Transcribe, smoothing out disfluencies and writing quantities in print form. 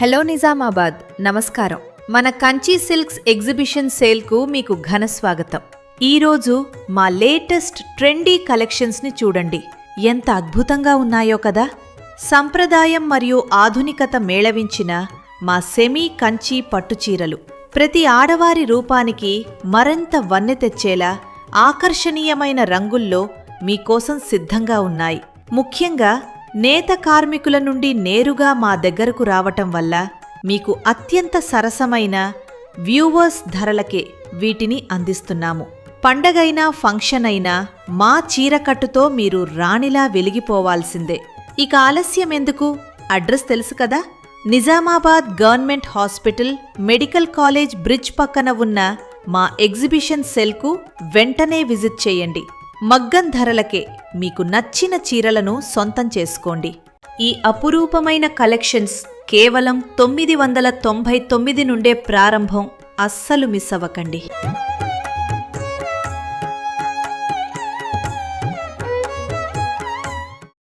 Hello Nizamabad, నమస్కారం. మన Kanchi silks exhibition సేల్కు మీకు ఘన స్వాగతం. ఈరోజు మా లేటెస్ట్ ట్రెండీ కలెక్షన్స్ని చూడండి. ఎంత అద్భుతంగా ఉన్నాయో కదా. సంప్రదాయం మరియు ఆధునికత మేళవించిన మా సెమీ కంచి పట్టుచీరలు ప్రతి ఆడవారి రూపానికి మరింత వన్నె తెచ్చేలా ఆకర్షణీయమైన రంగుల్లో మీకోసం సిద్ధంగా ఉన్నాయి. ముఖ్యంగా నేత కార్మికుల నుండి నేరుగా మా దగ్గరకు రావటం వల్ల మీకు అత్యంత సరసమైన వ్యూవర్స్ ధరలకే వీటిని అందిస్తున్నాము. పండగైనా ఫంక్షన్ అయినా మా చీరకట్టుతో మీరు రాణిలా వెలిగిపోవాల్సిందే. ఇక ఆలస్యం ఎందుకు? అడ్రస్ తెలుసు కదా. Nizamabad government hospital medical college bridge పక్కన ఉన్న మా ఎగ్జిబిషన్ సెల్కు వెంటనే విజిట్ చేయండి. మగ్గం ధరలకే మీకు నచ్చిన చీరలను సొంతం చేసుకోండి. ఈ అపురూపమైన కలెక్షన్స్ కేవలం 999 నుండే ప్రారంభం. అస్సలు మిస్ అవ్వకండి.